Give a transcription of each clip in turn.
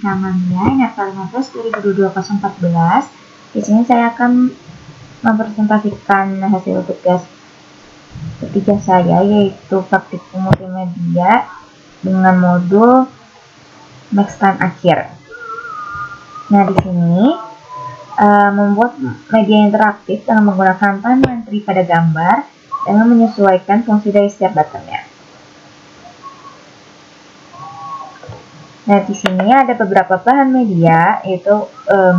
Amanda, Natal 15 2022-04. Di sini saya akan mempresentasikan hasil tugas ketiga saya, yaitu praktikum multimedia dengan modul Maxtan akhir. Nah, di sini membuat media interaktif dengan menggunakan timeline tree pada gambar dengan menyesuaikan fungsi dari setiap buttonnya. Nah, di sini ada beberapa bahan media, yaitu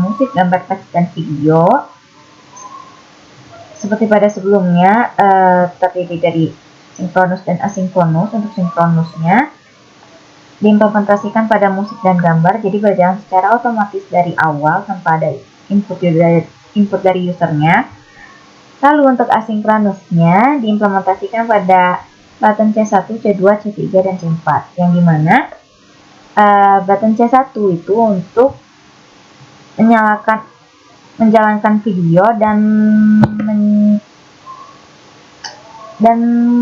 musik, gambar, teks, dan video. Seperti pada sebelumnya, terdiri dari sinkronus dan asinkronus. Untuk sinkronusnya diimplementasikan pada musik dan gambar, jadi berjalan secara otomatis dari awal tanpa ada input dari usernya. Lalu untuk asinkronusnya diimplementasikan pada button C1, C2, C3, dan C4, yang dimana button C1 itu untuk menjalankan video dan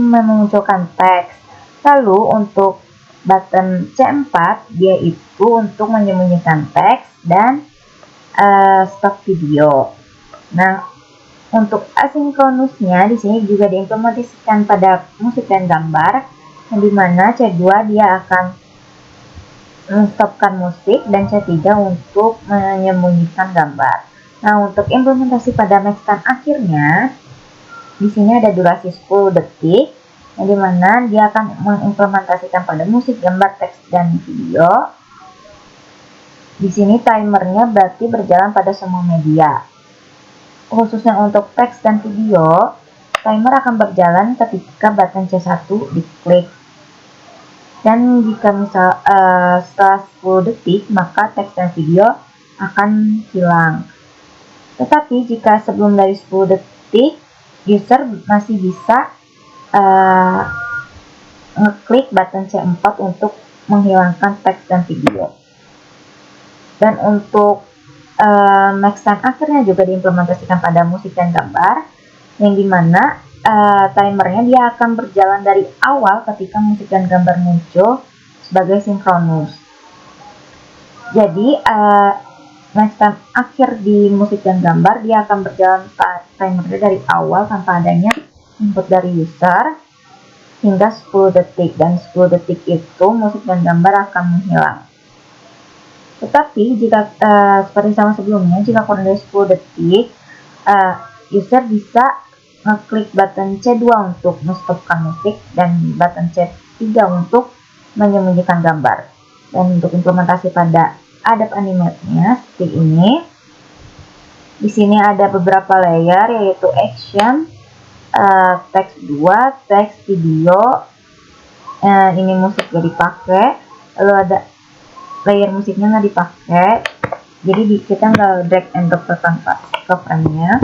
memunculkan teks. Lalu untuk button C4 dia itu untuk menyembunyikan teks dan stop video. Nah, untuk asinkronusnya di sini juga diimplementasikan pada musik dan gambar, yang dimana C2 dia akan menstopkan musik dan C3 untuk menyembunyikan gambar. Nah, untuk implementasi pada Maxtan akhirnya, di sini ada durasi 10 detik, yang dimana dia akan mengimplementasikan pada musik, gambar, teks, dan video. Di sini timernya berarti berjalan pada semua media. Khususnya untuk teks dan video, timer akan berjalan ketika button C1 diklik. Dan jika setelah 10 detik, maka teks dan video akan hilang. Tetapi jika sebelum dari 10 detik, user masih bisa ngeklik button C4 untuk menghilangkan teks dan video. Dan untuk Maxtan akhirnya juga diimplementasikan pada musik dan gambar, yang dimana timernya dia akan berjalan dari awal ketika musik dan gambar muncul sebagai sinkronus. Jadi Maxtan akhir di musik dan gambar dia akan berjalan timernya dari awal tanpa adanya input dari user hingga 10 detik, dan 10 detik itu musik dan gambar akan menghilang. Tetapi jika seperti sama sebelumnya, jika kurang dari 10 detik, user bisa ngeklik button C2 untuk menstopkan musik dan button C3 untuk menyembunyikan gambar. Dan untuk implementasi pada Adobe Animate-nya seperti ini. Di sini ada beberapa layer, yaitu action, teks 2, teks, video. Ini musik gak dipakai, lalu ada layer musiknya nggak dipakai, jadi kita nggak drag and drop ke frame-nya.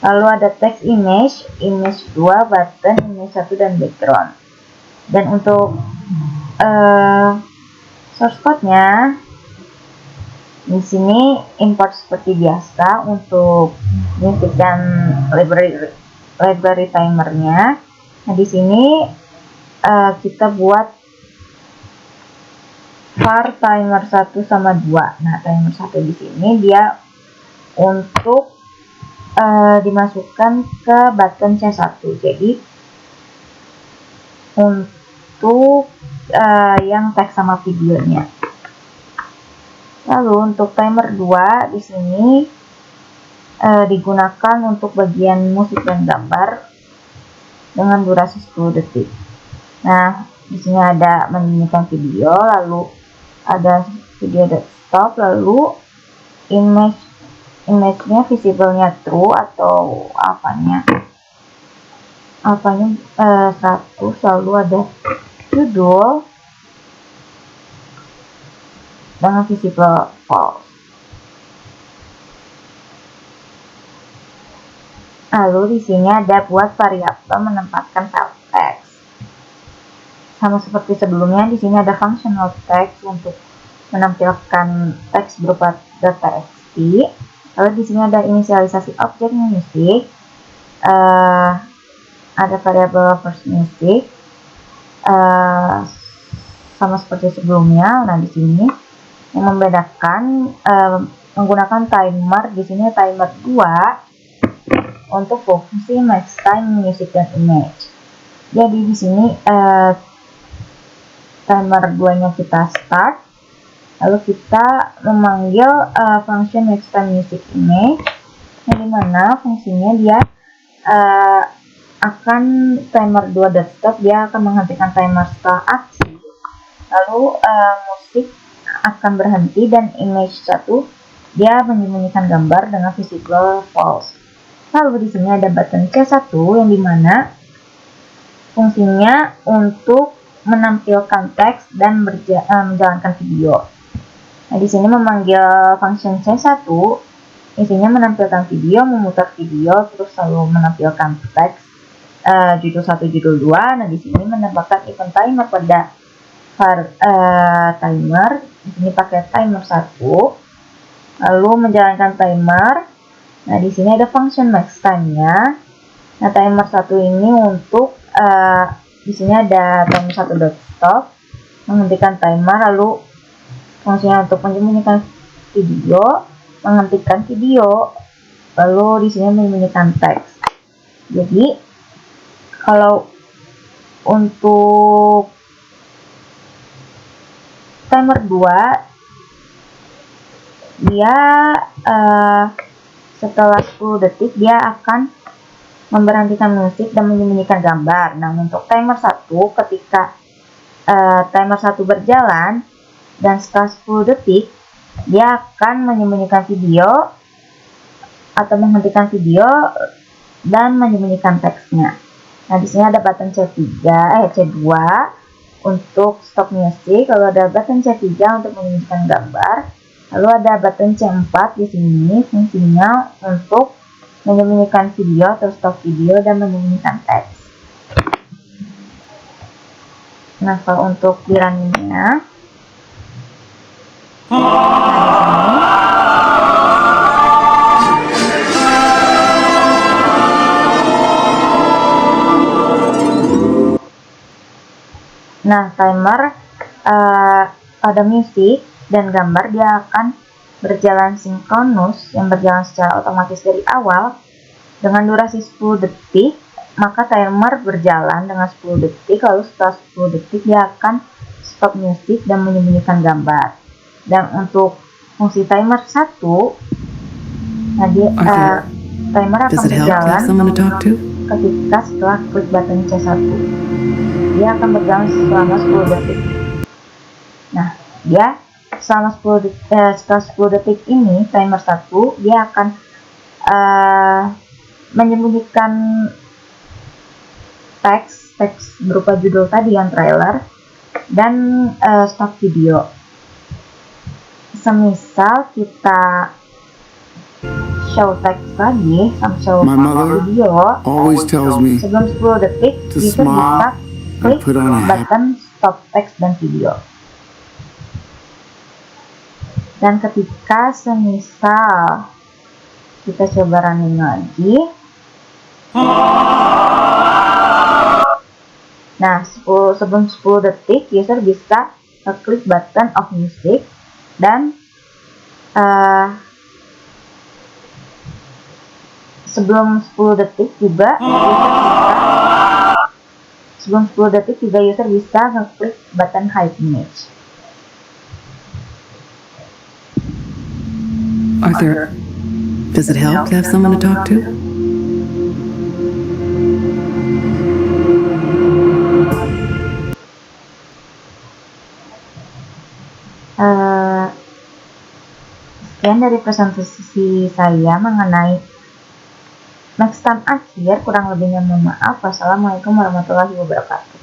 Lalu ada text, image 2, button, image 1, dan background. Dan untuk source code-nya di sini import seperti biasa untuk music dan library timernya. Nah, di sini kita buat var timer 1 sama 2. Nah, timer 1 di sini dia untuk dimasukkan ke button C1. Jadi untuk yang teks sama videonya. Lalu untuk timer 2 di sini digunakan untuk bagian musik dan gambar dengan durasi 10 detik. Nah, di sini ada menunjukkan video, lalu ada video desktop, lalu image-nya visible-nya true atau apanya 100, lalu ada judul dengan visible false. Lalu di sini ada buat variabel menempatkan file text. Sama seperti sebelumnya, di sini ada functional text untuk menampilkan teks berupa .txt. Lalu di sini ada inisialisasi objek music, ada variabel first music, sama seperti sebelumnya. Nah, di sini Yang membedakan menggunakan timer di sini timer 2 untuk fungsi match time music dan image. Jadi di sini timer 2-nya kita start, lalu kita memanggil function match time music image, yang dimana fungsinya dia akan timer 2.stop, dia akan menghentikan timer setelah aksi, lalu musik akan berhenti, dan image 1 dia menyembunyikan gambar dengan visible false. Lalu di sini ada button C1 yang dimana fungsinya untuk menampilkan teks dan menjalankan video. Nah, di sini memanggil function C1, isinya menampilkan video, memutar video, terus selalu menampilkan teks judul 1, judul 2. Nah, di sini menambahkan event timer pada timer. Di sini pakai timer 1, lalu menjalankan timer. Nah, di sini ada function max time-nya. Nah, timer 1 ini untuk di sini ada timer 1.stop, menghentikan timer, lalu fungsinya untuk menyembunyikan video, menghentikan video, lalu di sini menyembunyikan teks. Jadi kalau untuk timer 2 dia setelah 10 detik dia akan memberhentikan musik dan menyembunyikan gambar. Nah, untuk timer 1 ketika timer 1 berjalan dan setelah 10 detik dia akan menyembunyikan video atau menghentikan video dan menyembunyikan teksnya. Nah, di sini ada button C2 untuk stop music, lalu ada button C3 untuk menyembunyikan gambar, lalu ada button C4 di sini fungsinya untuk menyembunyikan video atau stop video dan menyembunyikan teks. Nah, kalau untuk di running-nya, nah, timer ada musik dan gambar dia akan berjalan sinkronus, yang berjalan secara otomatis dari awal dengan durasi 10 detik. Maka timer berjalan dengan 10 detik, lalu setelah 10 detik dia akan stop musik dan menyembunyikan gambar. Dan untuk fungsi timer 1, nah dia timer akan berjalan ketika setelah klik button C1. Dia akan berjalan selama 10 detik. Nah, dia selama 10 detik, setelah 10 detik ini timer 1 dia akan menyembunyikan teks berupa judul tadi yang trailer dan stop video. Semisal kita show teks lagi sama show video, sebelum 10 detik bisa klik button stop text dan video. Dan ketika semisal kita coba running lagi, nah sebelum 10 detik user bisa klik button off music, dan sebelum 10 detik juga user bisa ngeklik button hide image. Arthur, does it help to have someone to talk to? Sekian dari presentasi saya mengenai max time akhir. Kurang lebihnya mohon maaf. Wassalamualaikum warahmatullahi wabarakatuh.